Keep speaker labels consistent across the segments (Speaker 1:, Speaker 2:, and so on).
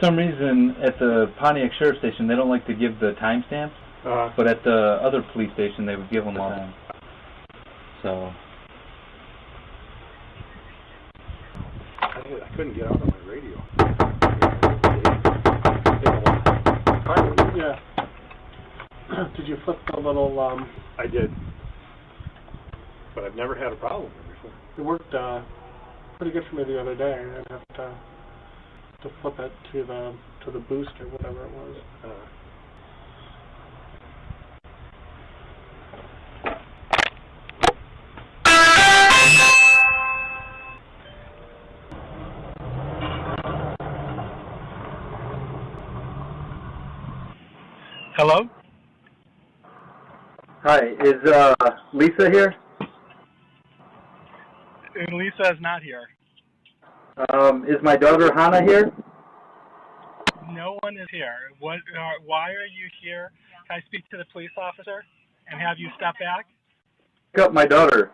Speaker 1: some reason at the Pontiac Sheriff Station they don't like to give the timestamps, but at the other police station they would give them all the time. So.
Speaker 2: I couldn't get out on my radio.
Speaker 3: Yeah. Did you flip the little,
Speaker 2: I did. But I've never had a problem with it before.
Speaker 3: it worked, pretty good for me the other day. I didn't have to flip it to the boost or whatever it was.
Speaker 4: Hello?
Speaker 5: Hi, is Lisa here?
Speaker 4: Lisa is not here.
Speaker 5: Is my daughter Hannah here?
Speaker 4: No one is here. Why are you here? Can I speak to the police officer and have you step back?
Speaker 5: Pick up my daughter.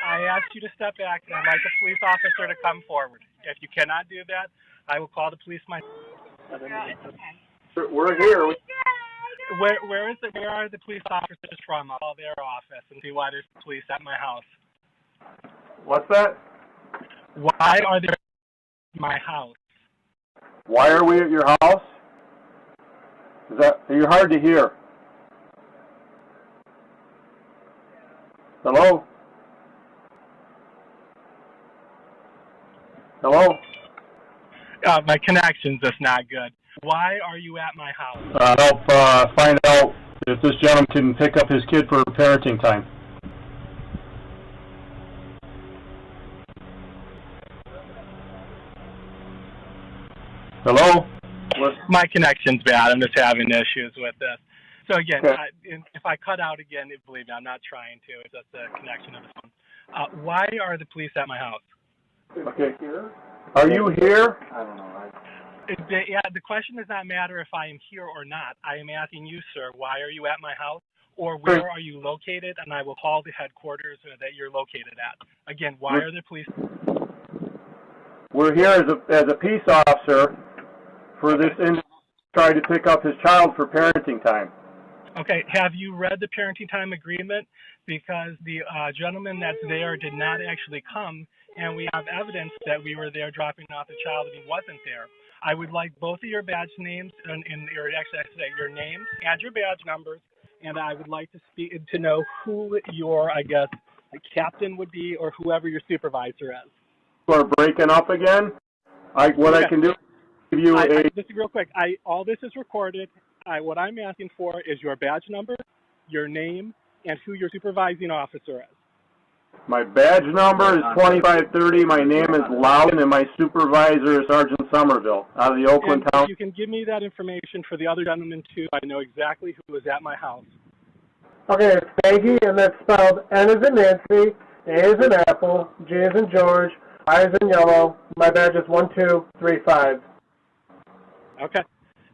Speaker 4: I asked you to step back, and I'd like the police officer to come forward. If you cannot do that, I will call the police myself.
Speaker 5: We're here.
Speaker 4: Where are the police officers from? I'll call their office and see why there's police at my house.
Speaker 5: What's that?
Speaker 4: Why are they at my house?
Speaker 5: Why are we at your house? You're hard to hear. Hello? Hello?
Speaker 4: My connection's just not good. Why are you at my house?
Speaker 2: Help find out if this gentleman can pick up his kid for parenting time. Hello?
Speaker 4: My connection's bad. I'm just having issues with this. So again,
Speaker 5: Okay.
Speaker 4: if I cut out again, believe me, I'm not trying to. It's just the connection of the phone. Why are the police at my house?
Speaker 5: Okay. Are you here? I don't know.
Speaker 4: The question does not matter if I am here or not. I am asking you, sir, why are you at my house? Or where are you located? And I will call the headquarters that you're located at. Again, why are the police?
Speaker 5: We're here as a peace officer for this individual trying to pick up his child for parenting time.
Speaker 4: Okay, have you read the parenting time agreement? Because the gentleman that's there did not actually come, and we have evidence that we were there dropping off the child and he wasn't there. I would like both of your badge names and your names and your badge numbers, and I would like to know who your, captain would be or whoever your supervisor is.
Speaker 5: We're breaking up again. I can do is give you
Speaker 4: just real quick. All this is recorded. What I'm asking for is your badge number, your name, and who your supervising officer is.
Speaker 5: My badge number is 2530. My name is Loudon, and my supervisor is Sergeant Somerville out of the Oakland town.
Speaker 4: If you can give me that information for the other gentleman too, I know exactly who was at my house.
Speaker 3: Okay, it's Maggie, and that's spelled N as in Nancy, A as in Apple, G as in George, I as in yellow. My badge is 1235.
Speaker 4: Okay.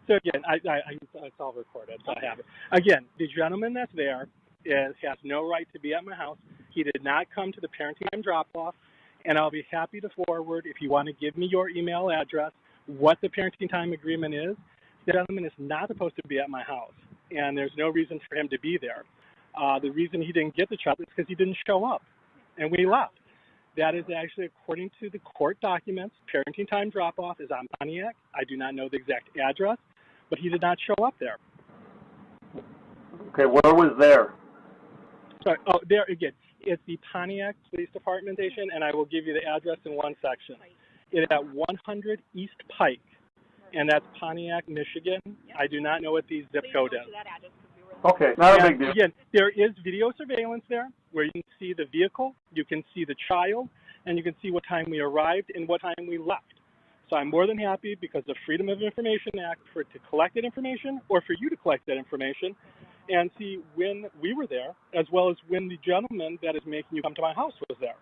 Speaker 4: So again, it's all recorded, so I have it. Again, the gentleman that's there has no right to be at my house. He did not come to the parenting time drop-off, and I'll be happy to forward, if you want to give me your email address, what the parenting time agreement is. The gentleman is not supposed to be at my house, and there's no reason for him to be there. The reason he didn't get the child is because he didn't show up, and we left. That is actually, according to the court documents, parenting time drop-off is on Pontiac. I do not know the exact address, but he did not show up there.
Speaker 5: Okay, where was there?
Speaker 4: Sorry, there again. It's the Pontiac Police Department station, and I will give you the address in one section. It's at 100 East Pike, and that's Pontiac, Michigan. I do not know what the zip code is.
Speaker 5: Okay, not a big deal.
Speaker 4: Again, there is video surveillance there where you can see the vehicle, you can see the child, and you can see what time we arrived and what time we left. So I'm more than happy, because of the Freedom of Information Act, to collect that information, or for you to collect that information and see when we were there, as well as when the gentleman that is making you come to my house was there.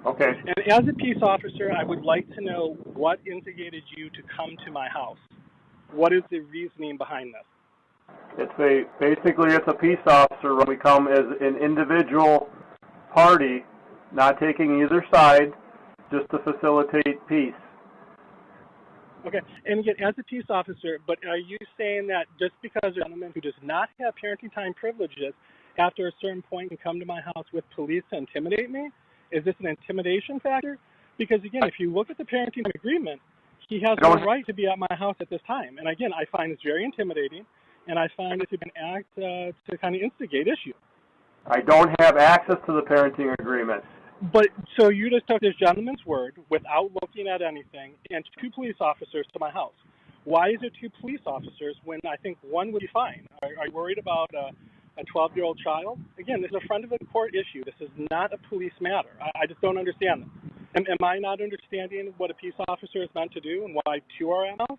Speaker 5: Okay.
Speaker 4: And as a peace officer, I would like to know what instigated you to come to my house. What is the reasoning behind this?
Speaker 5: Basically it's a peace officer when we come as an individual party, not taking either side, just to facilitate peace.
Speaker 4: Okay, and again, as a peace officer, but are you saying that just because a gentleman who does not have parenting time privileges, after a certain point can come to my house with police to intimidate me? Is this an intimidation factor? Because again, if you look at the parenting agreement, he has no right to be at my house at this time. And again, I find this very intimidating, and I find it to be an act to kind of instigate issue.
Speaker 5: I don't have access to the parenting agreement.
Speaker 4: But so you just took this gentleman's word without looking at anything and 2 police officers to my house. Why is there 2 police officers when I think one would be fine? Are you worried about a 12-year-old child? Again, this is a front of the court issue. This is not a police matter. I just don't understand this. Am I not understanding what a peace officer is meant to do and why 2 are at my house?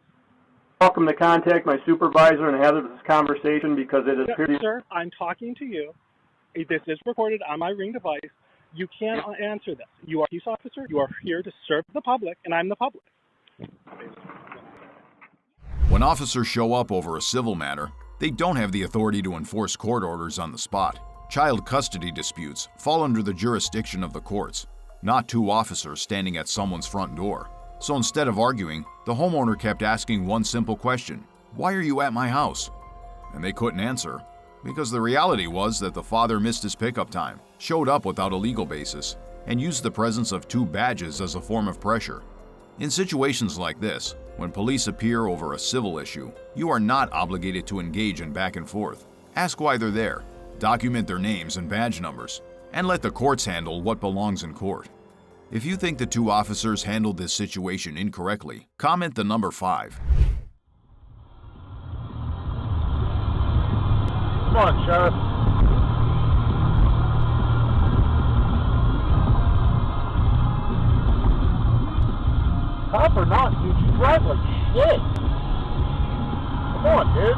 Speaker 5: Welcome to contact my supervisor and have this conversation because it is...
Speaker 4: Sir, I'm talking to you. This is recorded on my Ring device. You can't answer this. You are a peace officer. You are here to serve the public, and I'm the public.
Speaker 6: When officers show up over a civil matter, they don't have the authority to enforce court orders on the spot. Child custody disputes fall under the jurisdiction of the courts, not 2 officers standing at someone's front door. So instead of arguing, the homeowner kept asking one simple question: "Why are you at my house?" And they couldn't answer, because the reality was that the father missed his pickup time, showed up without a legal basis, and used the presence of 2 badges as a form of pressure. In situations like this, when police appear over a civil issue, you are not obligated to engage in back and forth. Ask why they're there, document their names and badge numbers, and let the courts handle what belongs in court. If you think the 2 officers handled this situation incorrectly, comment the number 5.
Speaker 2: Come on, Sheriff. Cop or not, dude, you drive like shit. Come on, dude.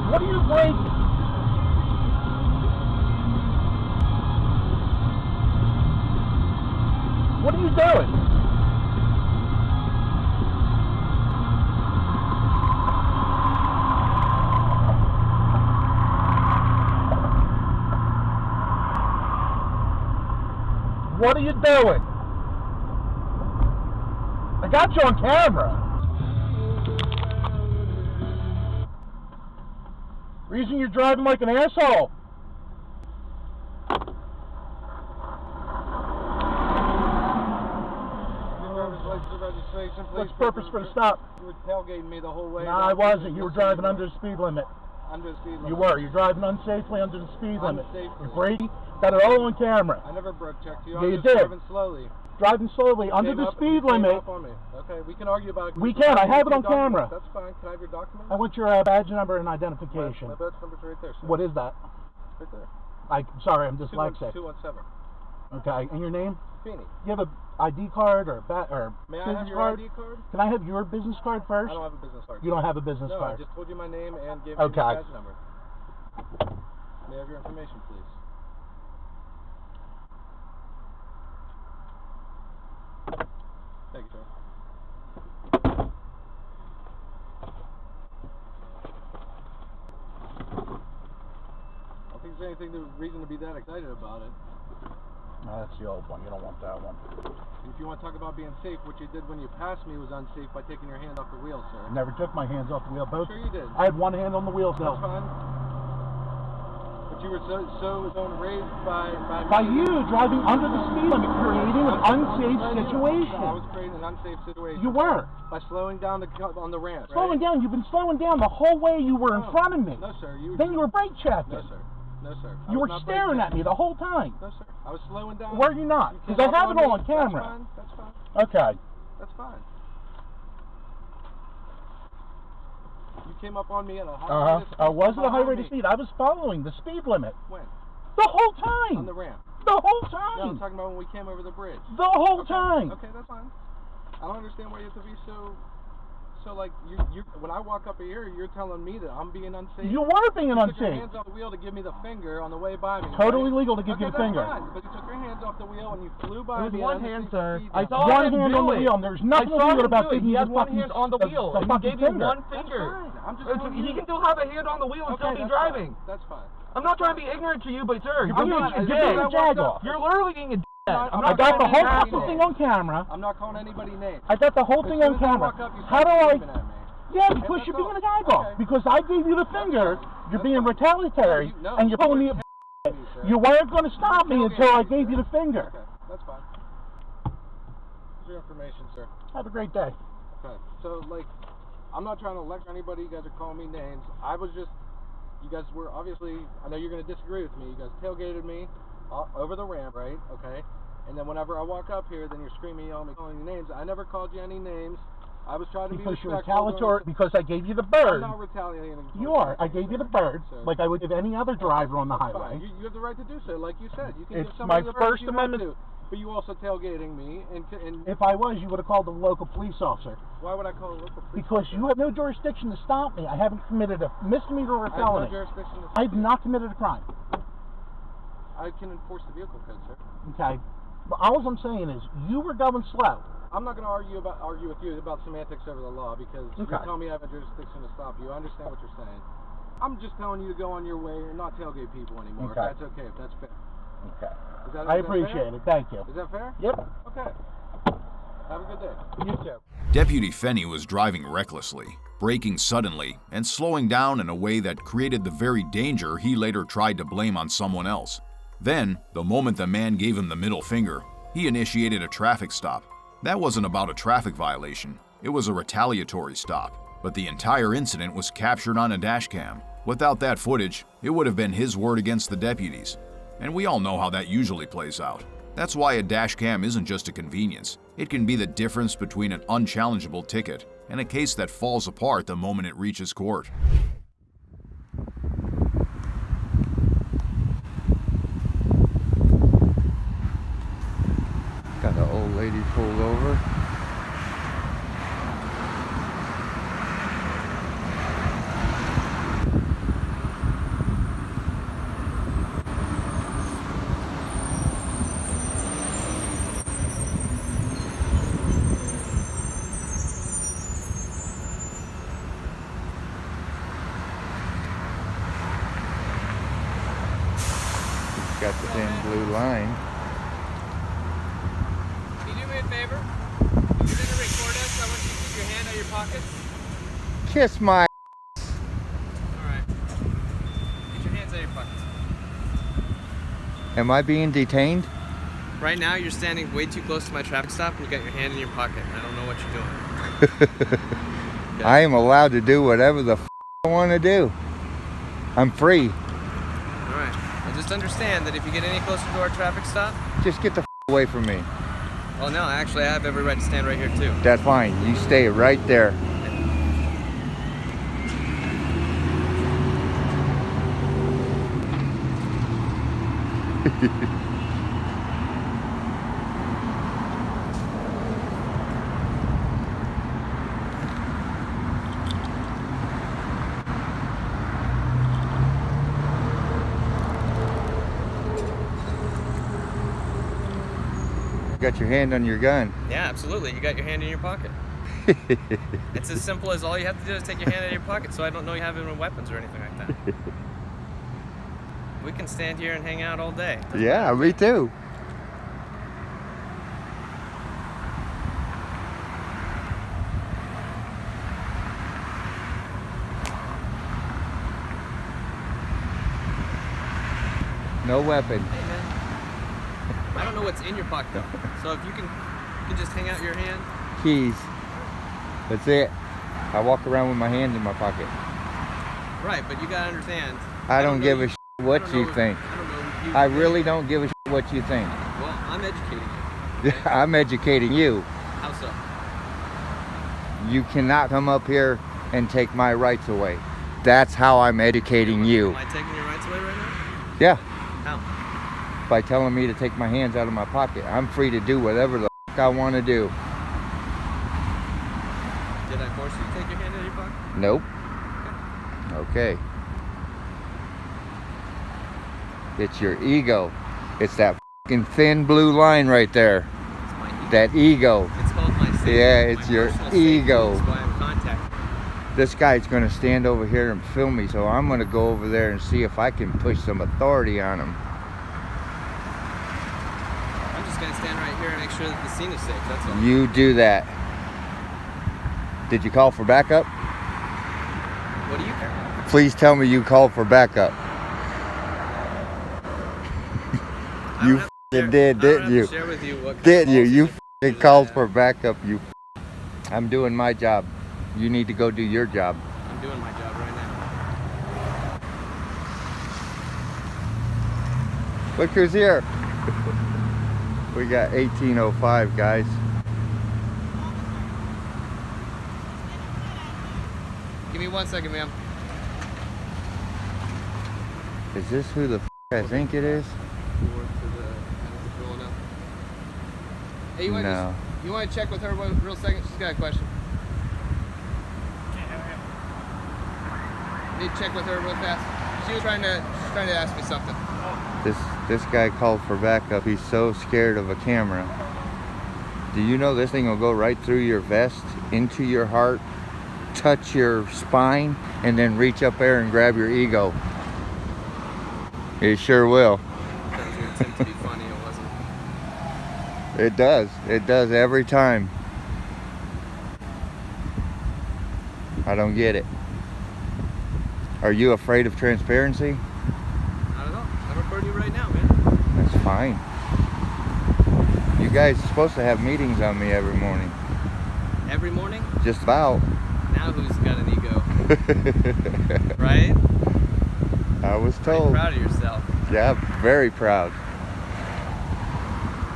Speaker 2: What are you braking? What are you doing? What are you doing? I got you on camera. Reason you're driving like an asshole. What's the purpose for the stop?
Speaker 7: You were tailgating me the whole way.
Speaker 2: No, I wasn't. You were driving under the speed limit.
Speaker 7: Under the speed limit.
Speaker 2: You were. You're driving unsafely under the speed limit.
Speaker 7: Unsafely.
Speaker 2: You're braking. Got it all on camera.
Speaker 7: I never brake checked you.
Speaker 2: Yeah,
Speaker 7: I was
Speaker 2: you
Speaker 7: just
Speaker 2: did.
Speaker 7: driving slowly.
Speaker 2: Driving slowly under the speed limit.
Speaker 7: Up on me. Okay, we can argue about it.
Speaker 2: We can. I have it on camera.
Speaker 7: That's fine. Can I have your document?
Speaker 2: I want your badge number and identification.
Speaker 7: My badge number's right there, sir.
Speaker 2: What is that?
Speaker 7: Right there.
Speaker 2: I'm sorry, I'm dyslexic.
Speaker 7: 217.
Speaker 2: Okay, and your name?
Speaker 7: Feeney.
Speaker 2: You have a ID card or
Speaker 7: May I
Speaker 2: business
Speaker 7: have your
Speaker 2: card?
Speaker 7: ID card?
Speaker 2: Can I have your business card first?
Speaker 7: I don't have a business card.
Speaker 2: You don't have a business
Speaker 7: No,
Speaker 2: card?
Speaker 7: I just told you my name and gave you your badge number. May I have your information, please? Thank you, sir. I don't think there's anything reason to be that excited about it.
Speaker 2: No, that's the old one. You don't want that one.
Speaker 7: If you want to talk about being safe, what you did when you passed me was unsafe by taking your hand off the wheel, sir.
Speaker 2: I never took my hands off the wheel. Both.
Speaker 7: Sure you did.
Speaker 2: I had one hand on the wheel still.
Speaker 7: That's fine. But you were so enraged by
Speaker 2: you driving under the speed limit, creating an unsafe situation.
Speaker 7: I was creating an unsafe situation.
Speaker 2: You were.
Speaker 7: By slowing down on the ramp.
Speaker 2: Slowing
Speaker 7: right?
Speaker 2: down. You've been slowing down the whole way you were in front of me.
Speaker 7: No, sir.
Speaker 2: Then you were brake checking.
Speaker 7: No, sir. No, sir.
Speaker 2: You were staring at me the whole time.
Speaker 7: No, sir. I was slowing down.
Speaker 2: Were you not? Because I have it all on camera.
Speaker 7: That's fine.
Speaker 2: Okay.
Speaker 7: That's fine. You came up on me at a high rate of speed.
Speaker 2: I was at a high rate of speed. I was following the speed limit.
Speaker 7: When?
Speaker 2: The whole time.
Speaker 7: On the ramp.
Speaker 2: The whole time.
Speaker 7: No, I'm talking about when we came over the bridge.
Speaker 2: The whole time.
Speaker 7: Okay, that's fine. I don't understand why you have to be so So like you when I walk up here, you're telling me that I'm being unsafe.
Speaker 2: You were being unsafe.
Speaker 7: You took your hands off the wheel to give me the finger on the way by me.
Speaker 2: Totally
Speaker 7: right?
Speaker 2: legal to give you the finger.
Speaker 7: Fine, but you took your hands off the wheel and you flew by me.
Speaker 2: One hand, sir.
Speaker 7: I
Speaker 2: saw one hand on the wheel. And there's nothing illegal about giving you the
Speaker 8: one
Speaker 2: fucking
Speaker 8: hand on the wheel.
Speaker 2: the
Speaker 8: He
Speaker 2: fucking
Speaker 8: gave you
Speaker 2: finger.
Speaker 8: one finger.
Speaker 7: I'm just
Speaker 8: He can still have a hand on the wheel and still be driving.
Speaker 7: Fine. That's fine.
Speaker 8: I'm not trying to be ignorant to you, but sir,
Speaker 2: You're being a jag-off.
Speaker 8: You're literally being a dickhead.
Speaker 2: I got the whole fucking thing on camera.
Speaker 7: I'm not calling anybody names.
Speaker 2: I got the whole thing on camera. How do I? Yeah, because you're being a
Speaker 7: Okay.
Speaker 2: jag-off. Because I gave you the finger, you're being retaliatory, and you're pulling me a You weren't going to stop me until I gave you the finger.
Speaker 7: Okay, that's fine. Here's your information, sir.
Speaker 2: Have a great day.
Speaker 7: Okay, so like, I'm not trying to lecture anybody. You guys are calling me names. I was just, you guys were obviously, I know you're going to disagree with me. You guys tailgated me over the ramp, right? Okay. And then whenever I walk up here, then you're screaming, yelling, calling me names. I never called you any names. I was trying to be respectful.
Speaker 2: Because you're retaliatory, because I gave you the bird.
Speaker 7: I'm not retaliating.
Speaker 2: You are. I gave you the bird, like I would give any other driver on the highway.
Speaker 7: You have the right to do so, like you said. You can
Speaker 2: It's
Speaker 7: give somebody
Speaker 2: my
Speaker 7: the bird
Speaker 2: First
Speaker 7: if you want
Speaker 2: Amendment.
Speaker 7: to, but you also tailgating me. And
Speaker 2: If I was, you would have called the local police officer.
Speaker 7: why would I call a local police
Speaker 2: Because
Speaker 7: officer?
Speaker 2: you have no jurisdiction to stop me. I haven't committed a misdemeanor or a
Speaker 7: I have no
Speaker 2: felony.
Speaker 7: jurisdiction to
Speaker 2: I have not committed a crime.
Speaker 7: I can enforce the vehicle code, sir.
Speaker 2: Okay? But all I'm saying is, you were going slow.
Speaker 7: I'm not going to argue with you about semantics over the law because you're telling me I have a jurisdiction to stop you. I understand what you're saying. I'm just telling you to go on your way and not tailgate people anymore.
Speaker 2: Okay.
Speaker 7: If that's okay, if that's fair.
Speaker 2: Okay.
Speaker 7: Is
Speaker 2: I appreciate it. Thank you.
Speaker 7: Is that fair?
Speaker 2: Yep.
Speaker 7: Okay. Have a good day.
Speaker 2: You too.
Speaker 6: Deputy Fenney was driving recklessly, braking suddenly, and slowing down in a way that created the very danger he later tried to blame on someone else. Then, the moment the man gave him the middle finger, he initiated a traffic stop. That wasn't about a traffic violation. It was a retaliatory stop. But the entire incident was captured on a dash cam. Without that footage, it would have been his word against the deputies. And we all know how that usually plays out. That's why a dash cam isn't just a convenience. It can be the difference between an unchallengeable ticket and a case that falls apart the moment it reaches court.
Speaker 9: Got an old lady pulled over. Got the thin blue line.
Speaker 10: Can you do me a favor? You're going to record us. I want you to keep your hand out of your pocket.
Speaker 9: Kiss my
Speaker 10: Alright. Get your hands out of your pockets.
Speaker 9: Am I being detained?
Speaker 10: Right now, you're standing way too close to my traffic stop and you got your hand in your pocket. I don't know what you're doing. Okay.
Speaker 9: I am allowed to do whatever the I want to do. I'm free.
Speaker 10: Alright. Well, just understand that if you get any closer to our traffic stop,
Speaker 9: Just get the away from me.
Speaker 10: well, no, actually, I have every right to stand right here, too.
Speaker 9: That's fine. You stay right there. Got your hand on your gun.
Speaker 10: Yeah, absolutely. You got your hand in your pocket. It's as simple as all you have to do is take your hand out of your pocket so I don't know you have any weapons or anything like that. We can stand here and hang out all day.
Speaker 9: Yeah, me too. No weapon.
Speaker 10: Hey, man. I don't know what's in your pocket, though. So if you can just hang out your hand.
Speaker 9: Keys. That's it. I walk around with my hands in my pocket.
Speaker 10: Right, but you gotta understand.
Speaker 9: I don't give a
Speaker 10: you,
Speaker 9: what you think.
Speaker 10: I don't know.
Speaker 9: I really don't give a what you think.
Speaker 10: Well, I'm educating you.
Speaker 9: I'm educating you.
Speaker 10: How so?
Speaker 9: You cannot come up here and take my rights away. That's how I'm educating you.
Speaker 10: Am I taking your rights away right now?
Speaker 9: Yeah,
Speaker 10: How?
Speaker 9: by telling me to take my hands out of my pocket. I'm free to do whatever the I want to do.
Speaker 10: Did Should I force you to take your hand out of your pocket?
Speaker 9: Nope. Okay. It's your ego. It's that fucking thin blue line right there.
Speaker 10: It's my ego.
Speaker 9: That ego.
Speaker 10: It's called my safety.
Speaker 9: Yeah, it's
Speaker 10: my
Speaker 9: your
Speaker 10: personal
Speaker 9: ego.
Speaker 10: Safety. That's why I'm contacting.
Speaker 9: This guy's going to stand over here and film me, so I'm going to go over there and see if I can push some authority on him.
Speaker 10: I'm just going to stand right here and make sure that the scene is safe. That's all.
Speaker 9: You do that. Did you call for backup?
Speaker 10: What do you care?
Speaker 9: Please tell me you called for backup. You f***ing did, didn't you?
Speaker 10: Share with you what
Speaker 9: Didn't you? You f***ing called for backup. You. I'm doing my job. You need to go do your job.
Speaker 10: I'm doing my job right now.
Speaker 9: Look who's here. We got 1805, guys.
Speaker 10: Give me 1 second, ma'am.
Speaker 9: Is this who the f*** I think it is?
Speaker 10: Hey, you want
Speaker 9: No.
Speaker 10: you want to check with her real second? She's got a question. Need to check with her real fast. She was trying to ask me something.
Speaker 9: This guy called for backup. He's so scared of a camera. Do you know this thing will go right through your vest, into your heart, touch your spine, and then reach up there and grab your ego? It sure will.
Speaker 10: That was an attempt to be funny. It wasn't.
Speaker 9: It does. It does every time. I don't get it. Are you afraid of transparency?
Speaker 10: I don't know. I'm recording you right now, man.
Speaker 9: That's fine. You guys are supposed to have meetings on me every morning.
Speaker 10: Every morning?
Speaker 9: Just about.
Speaker 10: Now who's got an ego? Right?
Speaker 9: I was
Speaker 10: Are you
Speaker 9: told.
Speaker 10: proud of yourself?
Speaker 9: Yeah, very proud.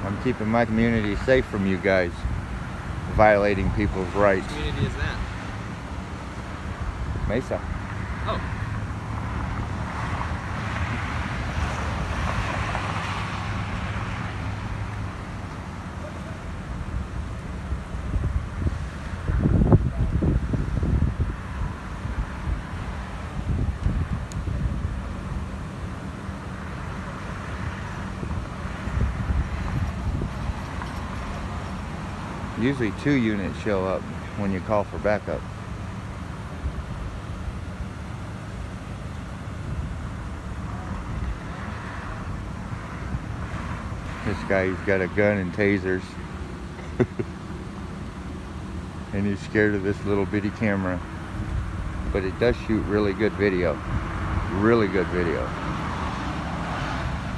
Speaker 9: I'm keeping my community safe from you guys violating people's rights.
Speaker 10: Which community is that?
Speaker 9: Mesa.
Speaker 10: Oh.
Speaker 9: Usually 2 units show up when you call for backup. This guy's got a gun and tasers. And he's scared of this little bitty camera. But it does shoot really good video. Really good video.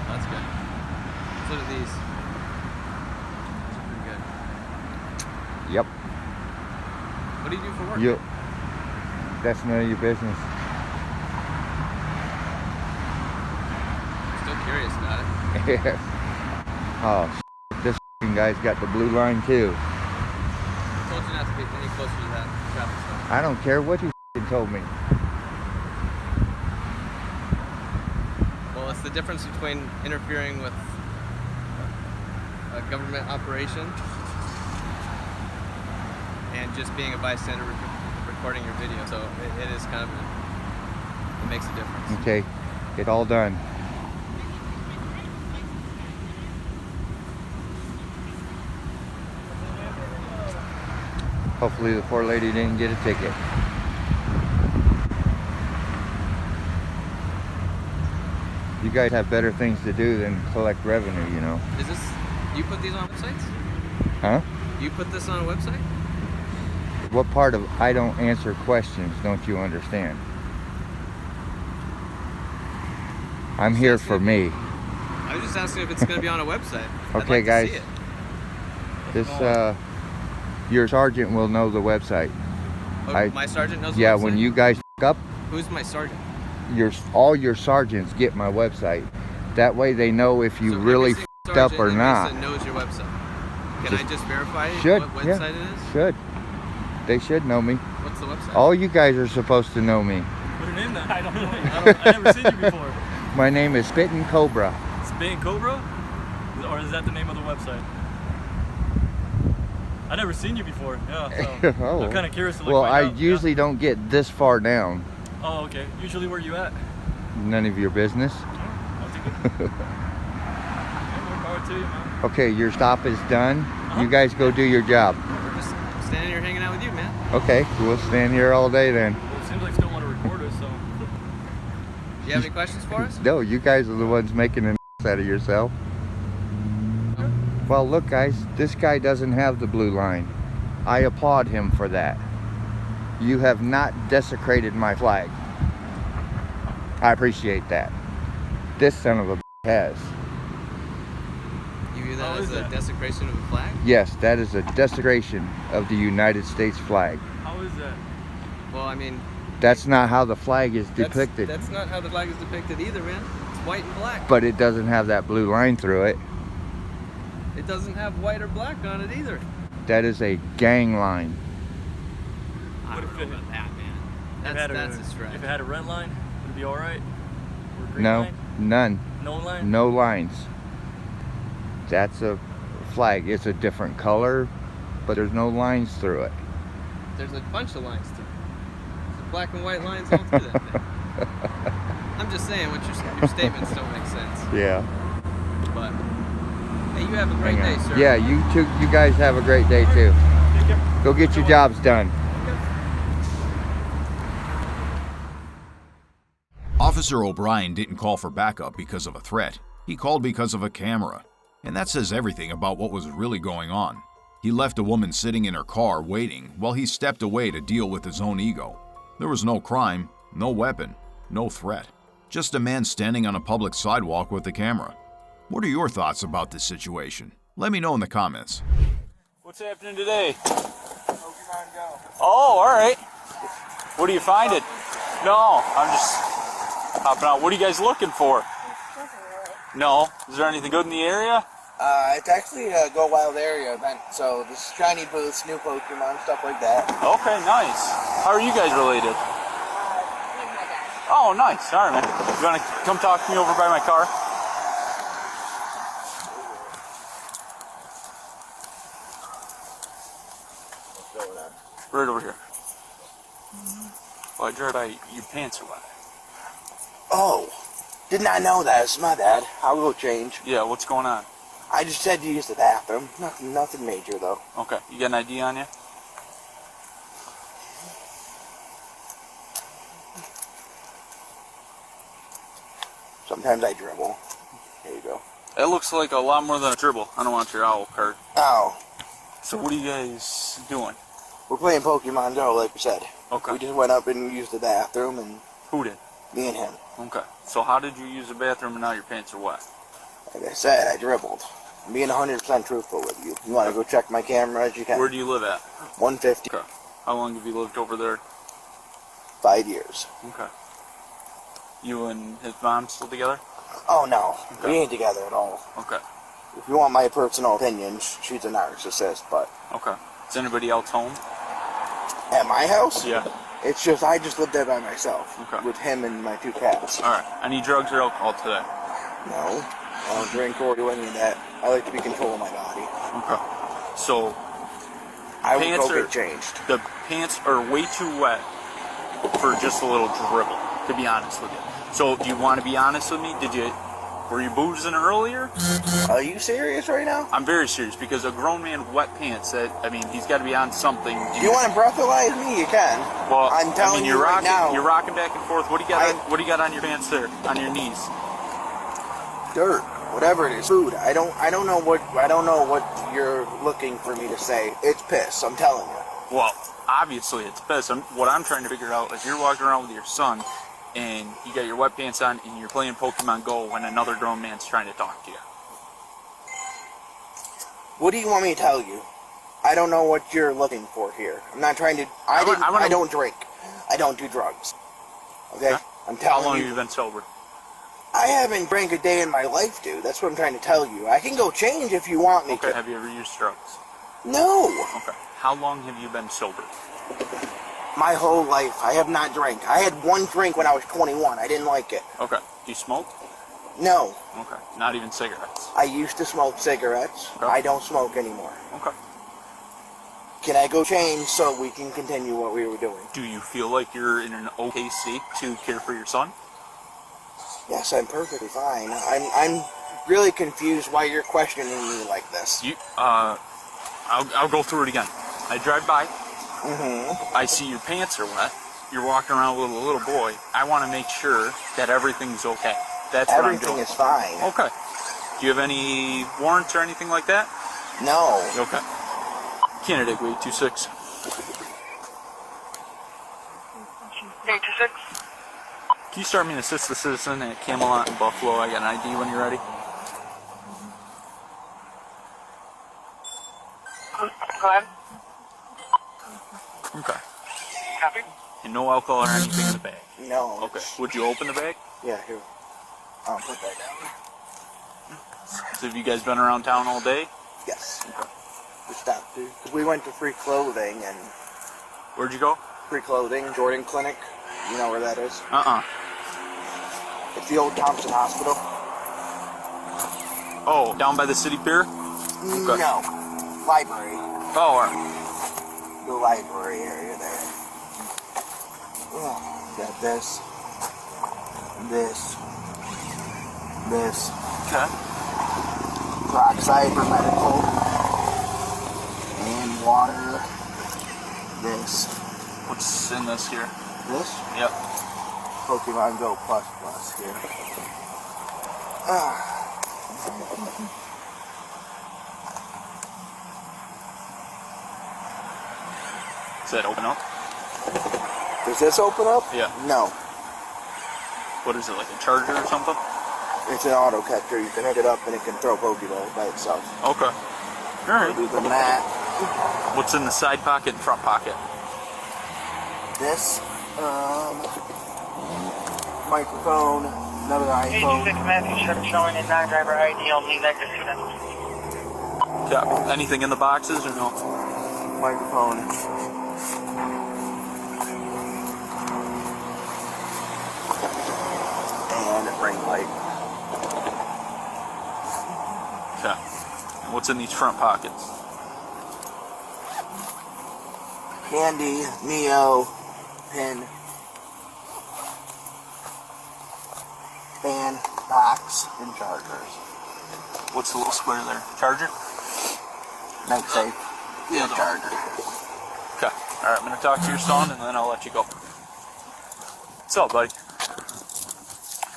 Speaker 10: That's good. So do these. These are pretty good.
Speaker 9: Yep.
Speaker 10: What do you do for work?
Speaker 9: That's none of your business.
Speaker 10: Still curious about it.
Speaker 9: Yes. Oh, this guy's got the blue line too.
Speaker 10: I told you not to get any closer to that traffic stop.
Speaker 9: I don't care what you told me.
Speaker 10: Well, it's the difference between interfering with a government operation and just being a bystander recording your video. So it is kind of it makes a difference.
Speaker 9: Okay, get all done. Hopefully the poor lady didn't get a ticket. You guys have better things to do than collect revenue, you know.
Speaker 10: Is this, you put these on websites?
Speaker 9: Huh?
Speaker 10: You put this on a website?
Speaker 9: What part of I don't answer questions don't you understand? I'm here for me.
Speaker 10: I was just asking if it's going to be on a website. I'd
Speaker 9: Okay,
Speaker 10: like
Speaker 9: guys.
Speaker 10: to see it.
Speaker 9: This, your sergeant will know the website.
Speaker 10: Oh, my sergeant knows the
Speaker 9: Yeah,
Speaker 10: website?
Speaker 9: when you guys up,
Speaker 10: Who's my sergeant?
Speaker 9: all your sergeants get my website. That way they know if you
Speaker 10: So
Speaker 9: really
Speaker 10: every single
Speaker 9: f***ed up
Speaker 10: sergeant
Speaker 9: or
Speaker 10: in
Speaker 9: not.
Speaker 10: Mesa knows your website. Can I just verify
Speaker 9: Should,
Speaker 10: what
Speaker 9: yeah.
Speaker 10: website it is?
Speaker 9: Should. They should know me.
Speaker 10: What's the website?
Speaker 9: All you guys are supposed to know me.
Speaker 11: What's your name then? I don't know. I've never seen you before.
Speaker 9: My name is Spittin' Cobra.
Speaker 11: Spittin' Cobra? Or is that the name of the website? I I never seen you before. Yeah, so
Speaker 9: Oh.
Speaker 11: I'm kind of curious to
Speaker 9: Well, I
Speaker 11: find out.
Speaker 9: usually don't get this far down.
Speaker 11: Oh, okay. Usually where you at?
Speaker 9: None of your business.
Speaker 11: I'll take it. More power to you, man.
Speaker 9: Okay, your stop is done. You guys go do your job.
Speaker 10: We're just standing here hanging out with you, man.
Speaker 9: Okay, we'll stand here all day then.
Speaker 11: Well, it seems like you still want to record us, so.
Speaker 10: Do you have any questions for us?
Speaker 9: No, you guys are the ones making an ass out of yourself. Well, look, guys, this guy doesn't have the blue line. I applaud him for that. You have not desecrated my flag. I appreciate that. This son of a has.
Speaker 10: You view that as a desecration of a flag?
Speaker 9: Yes, that is a desecration of the United States flag.
Speaker 11: How is that?
Speaker 10: Well, I mean...
Speaker 9: That's not how the flag is depicted.
Speaker 10: That's not how the flag is depicted either, man. It's white and black.
Speaker 9: But it doesn't have that blue line through it.
Speaker 10: It doesn't have white or black on it either.
Speaker 9: That is a gang line.
Speaker 10: I don't know about that, man. That's a stretch.
Speaker 11: If it had a red line, would it be all right? Or a green
Speaker 9: No,
Speaker 11: line?
Speaker 9: none.
Speaker 11: No line?
Speaker 9: No lines. That's a flag. It's a different color, but there's no lines through it.
Speaker 10: There's a bunch of lines through it. There's black and white lines all through that thing. I'm just saying, your statements don't make sense.
Speaker 9: Yeah.
Speaker 10: But, hey, you have a great day, sir.
Speaker 9: Yeah, you guys have a great day too. Go get your jobs done.
Speaker 6: Officer O'Brien didn't call for backup because of a threat. He called because of a camera. And that says everything about what was really going on. He left a woman sitting in her car waiting while he stepped away to deal with his own ego. There was no crime, no weapon, no threat. Just a man standing on a public sidewalk with a camera. What are your thoughts about this situation? Let me know in the comments.
Speaker 12: What's happening today? Pokemon Go. Oh, all right. What are you finding? No, I'm just hopping out. What are you guys looking for? No. Is there anything good in the area?
Speaker 13: It's actually a Go Wild area event, so there's shiny booths, new Pokemon, stuff like that.
Speaker 12: Okay, nice. How are you guys related? Oh, nice. All right, man. You want to come talk to me over by my car? Right over here. Well, I dread your pants are wet.
Speaker 13: Oh, did not know that. It's my bad. I'll go change.
Speaker 12: Yeah, what's going on?
Speaker 13: I just had to use the bathroom. Nothing major, though.
Speaker 12: Okay, you got an ID on you?
Speaker 13: Sometimes I dribble. There you go.
Speaker 12: It looks like a lot more than a dribble. I don't want your owl card.
Speaker 13: Oh.
Speaker 12: So what are you guys doing?
Speaker 13: We're playing Pokemon Go, like we said.
Speaker 12: Okay.
Speaker 13: We just went up and used the bathroom, and...
Speaker 12: Who did?
Speaker 13: Me and him.
Speaker 12: Okay. So how did you use the bathroom and now your pants are wet?
Speaker 13: Like I said, I dribbled. I'm being 100% truthful with you. You want to go check my cameras, you can.
Speaker 12: Where do you live at?
Speaker 13: 150.
Speaker 12: Okay. How long have you lived over there?
Speaker 13: 5 years.
Speaker 12: Okay. You and his mom still together?
Speaker 13: Oh, no.
Speaker 12: Okay.
Speaker 13: We ain't together at all.
Speaker 12: Okay.
Speaker 13: If you want my personal opinion, she's a narcissist, but...
Speaker 12: Okay. Is anybody else home?
Speaker 13: At my house?
Speaker 12: Yeah.
Speaker 13: It's just, I just live there by myself.
Speaker 12: Okay.
Speaker 13: With him and my 2 cats.
Speaker 12: Alright. Any drugs or alcohol today?
Speaker 13: No. I don't drink or do any of that. I like to be in control of my body.
Speaker 12: Okay. So...
Speaker 13: I would go get changed.
Speaker 12: The pants are way too wet for just a little dribble, to be honest with you. So, do you want to be honest with me? Were you boozing earlier?
Speaker 13: Are you serious right now?
Speaker 12: I'm very serious, because a grown man wet pants, he's got to be on something.
Speaker 13: You want to breathalyze me? You can.
Speaker 12: Well,
Speaker 13: I'm telling you right now.
Speaker 12: You're rocking back and forth. What do you got on your pants there, on your knees?
Speaker 13: Dirt, whatever it is, food. I don't know what you're looking for me to say. It's piss. I'm telling you.
Speaker 12: Well, obviously it's piss. What I'm trying to figure out is you're walking around with your son, and you got your wet pants on, and you're playing Pokemon Go when another grown man's trying to talk to you.
Speaker 13: What do you want me to tell you? I don't know what you're looking for here. I'm not trying to. I don't drink. I don't do drugs. Okay?
Speaker 12: Huh?
Speaker 13: I'm telling you.
Speaker 12: How long have you been sober?
Speaker 13: I haven't drank a day in my life, dude. That's what I'm trying to tell you. I can go change if you want me to.
Speaker 12: Okay, have you ever used drugs?
Speaker 13: No.
Speaker 12: Okay. How long have you been sober?
Speaker 13: My whole life. I have not drank. I had one drink when I was 21. I didn't like it.
Speaker 12: Okay. Do you smoke?
Speaker 13: No.
Speaker 12: Okay. Not even cigarettes?
Speaker 13: I used to smoke cigarettes.
Speaker 12: Okay.
Speaker 13: I don't smoke anymore.
Speaker 12: Okay.
Speaker 13: Can I go change so we can continue what we were doing?
Speaker 12: Do you feel like you're in an okay state to care for your son?
Speaker 13: Yes, I'm perfectly fine. I'm really confused why you're questioning me like this.
Speaker 12: I'll go through it again. I drive by. I see your pants are wet. You're walking around with a little boy. I want to make sure that everything's okay. That's what I'm doing.
Speaker 13: Everything is fine.
Speaker 12: Okay. Do you have any warrants or anything like that?
Speaker 13: No.
Speaker 12: Okay. Candidate grade 26.
Speaker 14: 826.
Speaker 12: Can you start me an assist the citizen at Camelot and Buffalo? I got an ID when you're ready.
Speaker 14: Go ahead.
Speaker 12: Okay.
Speaker 14: Copy.
Speaker 12: And no alcohol or anything in the bag?
Speaker 13: No.
Speaker 12: Okay. Would you open the bag?
Speaker 13: Yeah, here. I'll put that down.
Speaker 12: So have you guys been around town all day?
Speaker 13: Yes. Okay. We stopped to. We went to Free Clothing and...
Speaker 12: Where'd you go?
Speaker 13: Free Clothing, Jordan Clinic. You know where that is? It's the old Thompson Hospital.
Speaker 12: Oh, down by the city pier? Okay.
Speaker 13: No. Library.
Speaker 12: Oh, all right.
Speaker 13: The library area there. Oh, got this. This.
Speaker 12: Okay.
Speaker 13: Peroxide for medical. And water. This.
Speaker 12: What's in this here?
Speaker 13: This?
Speaker 12: Yep.
Speaker 13: Pokemon Go Plus here.
Speaker 12: Does that open up?
Speaker 13: Does this open up?
Speaker 12: Yeah.
Speaker 13: No.
Speaker 12: What is it, like a charger or something?
Speaker 13: It's an auto catcher. You can hook it up and it can throw Pokeballs by itself.
Speaker 12: Okay. Alright.
Speaker 13: Other than that,
Speaker 12: what's in the side pocket and front pocket?
Speaker 13: this, microphone, another iPhone.
Speaker 14: 826 Matthew Trip showing a non-driver ID only negative student.
Speaker 12: Yeah. Anything in the boxes or no?
Speaker 13: Microphone. And a ring light.
Speaker 12: Okay. And what's in these front pockets?
Speaker 13: Candy, Neo, pin, fan, box, and chargers.
Speaker 12: What's the little square there? Charger?
Speaker 13: Night safe.
Speaker 12: Yeah,
Speaker 13: charger.
Speaker 12: Okay. Alright, I'm going to talk to your son and then I'll let you go. What's up, buddy?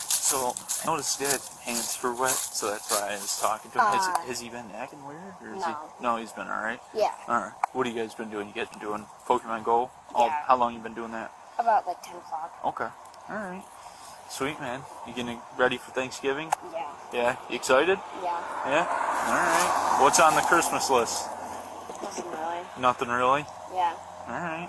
Speaker 12: So, I noticed Dad's hands were wet, so that's why I was talking to him. Has he been acting weird? Or is he? No, he's been alright?
Speaker 15: Yeah.
Speaker 12: Alright. What have you guys been doing? You guys been doing Pokemon Go?
Speaker 15: Yeah.
Speaker 12: How long you been doing that?
Speaker 15: About like 10 o'clock.
Speaker 12: Okay. Alright. Sweet, man. You getting ready for Thanksgiving?
Speaker 15: Yeah.
Speaker 12: Yeah? You excited?
Speaker 15: Yeah.
Speaker 12: Yeah? Alright. What's on the Christmas list?
Speaker 15: Nothing really.
Speaker 12: Nothing really?
Speaker 15: Yeah.
Speaker 12: Alright.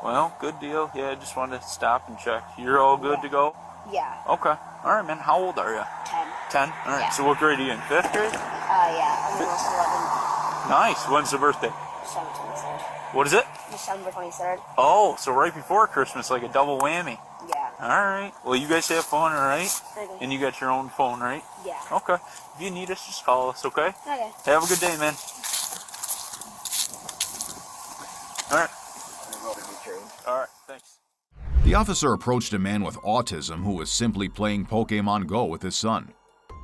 Speaker 12: Well, good deal. Yeah, I just wanted to stop and check. You're all good to go?
Speaker 15: Yeah.
Speaker 12: Okay. Alright, man. How old are you?
Speaker 15: 10.
Speaker 12: 10? Alright.
Speaker 15: Yeah.
Speaker 12: So what grade are you in? 5th grade?
Speaker 15: Yeah. I'm almost 11.
Speaker 12: Nice. When's the birthday?
Speaker 15: December 23rd.
Speaker 12: What is it?
Speaker 15: December 23rd.
Speaker 12: Oh, so right before Christmas, like a double whammy.
Speaker 15: Yeah.
Speaker 12: Alright. Well, you guys have fun, alright?
Speaker 15: Okay.
Speaker 12: And you got your own phone, right?
Speaker 15: Yeah.
Speaker 12: Okay. If you need us, just call us, okay?
Speaker 15: Okay.
Speaker 12: Have a good day, man. Alright. Alright, thanks.
Speaker 6: The officer approached a man with autism who was simply playing Pokemon Go with his son.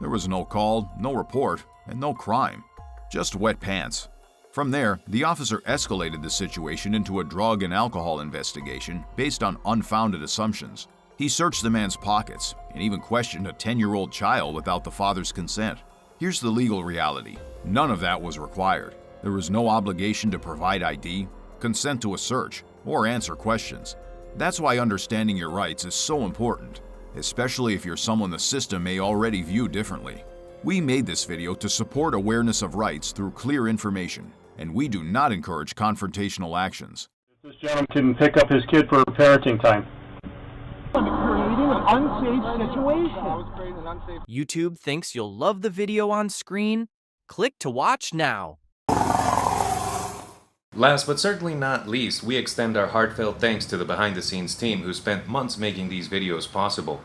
Speaker 6: There was no call, no report, and no crime. Just wet pants. From there, the officer escalated the situation into a drug and alcohol investigation based on unfounded assumptions. He searched the man's pockets and even questioned a 10-year-old child without the father's consent. Here's the legal reality. None of that was required. There was no obligation to provide ID, consent to a search, or answer questions. That's why understanding your rights is so important, especially if you're someone the system may already view differently. We made this video to support awareness of rights through clear information, and we do not encourage confrontational actions.
Speaker 5: This gentleman can pick up his kid for parenting time.
Speaker 2: Creating an unsafe situation.
Speaker 16: YouTube thinks you'll love the video on screen? Click to watch now.
Speaker 17: Last but certainly not least, we extend our heartfelt thanks to the behind-the-scenes team who spent months making these videos possible.